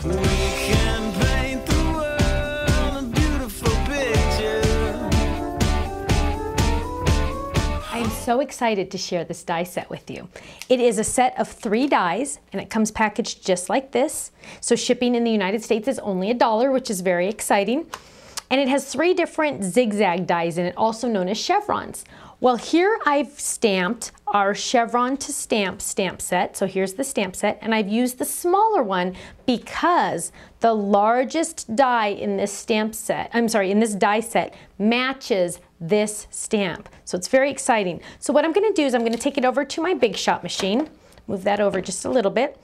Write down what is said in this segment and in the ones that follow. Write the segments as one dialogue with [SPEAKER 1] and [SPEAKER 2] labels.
[SPEAKER 1] We can paint the world a beautiful picture.
[SPEAKER 2] I am so excited to share this die set with you. It is a set of 3 dies, and it comes packaged just like this. So shipping in the United States is only $1, which is very exciting. And it has 3 different zigzag dies in it, also known as chevrons. Well, here I've stamped our chevron to stamp set. So here's the stamp set, and I've used the smaller one because the largest die in this in this die set matches this stamp. So it's very exciting. So what I'm going to do is I'm going to take it over to my Big Shot machine, move that over just a little bit,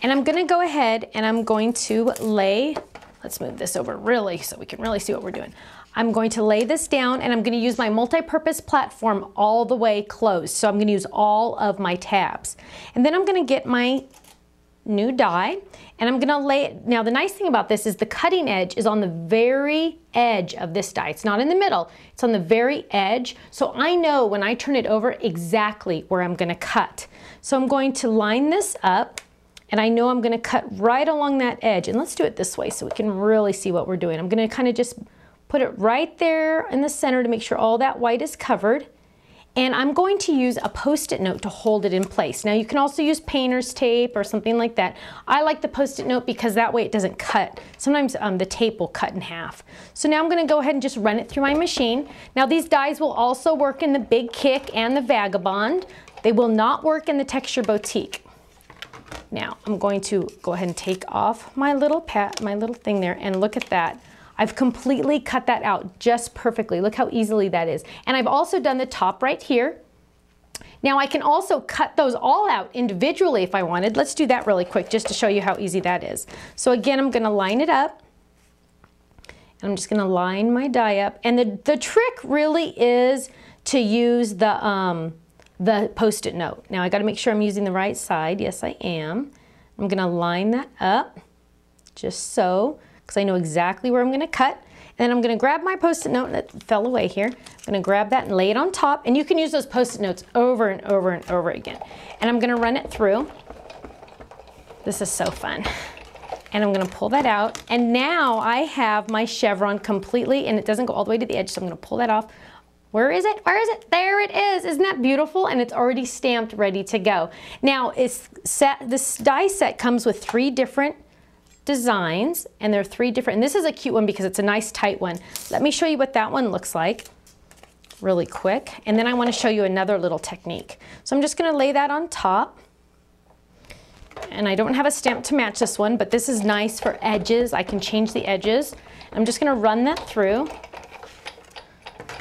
[SPEAKER 2] and I'm going to go ahead and I'm going to lay, let's move this over really so we can really see what we're doing. I'm going to lay this down, and I'm going to use my multi-purpose platform all the way closed. So I'm going to use all of my tabs. And then I'm going to get my new die, and I'm going to lay it. Now the nice thing about this is the cutting edge is on the very edge of this die. It's not in the middle, it's on the very edge. So I know when I turn it over exactly where I'm going to cut. So I'm going to line this up, and I know I'm going to cut right along that edge. And let's do it this way so we can really see what we're doing. I'm going to kind of just put it right there in the center to make sure all that white is covered. And I'm going to use a Post-it note to hold it in place. Now you can also use painter's tape or something like that. I like the Post-it note because that way it doesn't cut. Sometimes the tape will cut in half. So now I'm going to go ahead and just run it through my machine. Now these dies will also work in the Big Kick and the Vagabond. They will not work in the Texture Boutique. Now I'm going to go ahead and take off my little thing there, and look at that. I've completely cut that out just perfectly. Look how easily that is. And I've also done the top right here. Now I can also cut those all out individually if I wanted. Let's do that really quick just to show you how easy that is. So again, I'm going to line it up. And I'm just going to line my die up. And the trick really is to use the Post-it note. Now I got to make sure I'm using the right side. Yes, I am. I'm going to line that up just so, because I know exactly where I'm going to cut. And then I'm going to grab my Post-it note that fell away here. I'm going to grab that and lay it on top. And you can use those Post-it notes over and over and over again. And I'm going to run it through. This is so fun. And I'm going to pull that out. And now I have my chevron completely, and it doesn't go all the way to the edge, so I'm going to pull that off. Where is it? Where is it? There it is. Isn't that beautiful? And it's already stamped, ready to go. Now, this die set comes with 3 different designs, and there are 3 different, and this is a cute one because it's a nice tight one. Let me show you what that one looks like really quick, and then I want to show you another little technique. So I'm just going to lay that on top, and I don't have a stamp to match this one, but this is nice for edges. I can change the edges. I'm just going to run that through.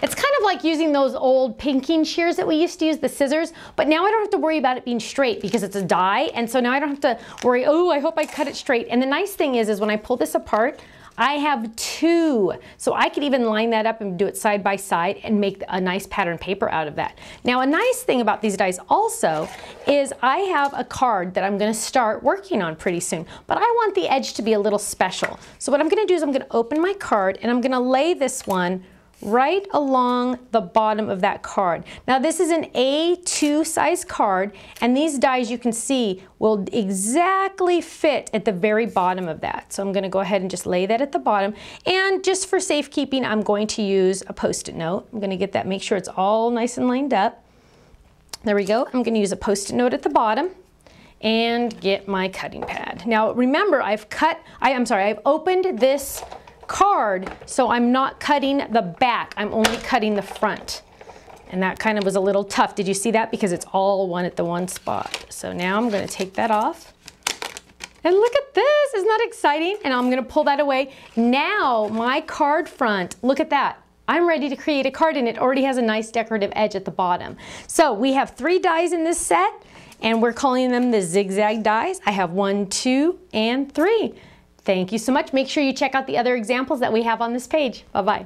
[SPEAKER 2] It's kind of like using those old pinking shears that we used to use, the scissors, but now I don't have to worry about it being straight because it's a die, and so now I don't have to worry, oh, I hope I cut it straight. And the nice thing is when I pull this apart, I have 2, so I could even line that up and do it side by side and make a nice pattern paper out of that. Now a nice thing about these dies also is I have a card that I'm going to start working on pretty soon, but I want the edge to be a little special. So what I'm going to do is I'm going to open my card, and I'm going to lay this one right along the bottom of that card. Now this is an A2 size card, and these dies you can see will exactly fit at the very bottom of that. So I'm going to go ahead and just lay that at the bottom, and just for safekeeping I'm going to use a Post-it note. I'm going to get that, make sure it's all nice and lined up. There we go. I'm going to use a Post-it note at the bottom and get my cutting pad. Now remember, I've opened this card, so I'm not cutting the back, I'm only cutting the front. And that kind of was a little tough. Did you see that? Because it's all one at the one spot. So now I'm going to take that off. And look at this, isn't that exciting? And I'm going to pull that away. Now my card front, look at that. I'm ready to create a card, and it already has a nice decorative edge at the bottom. So we have 3 dies in this set, and we're calling them the zigzag dies. I have 1, 2, and 3. Thank you so much. Make sure you check out the other examples that we have on this page. Bye-bye.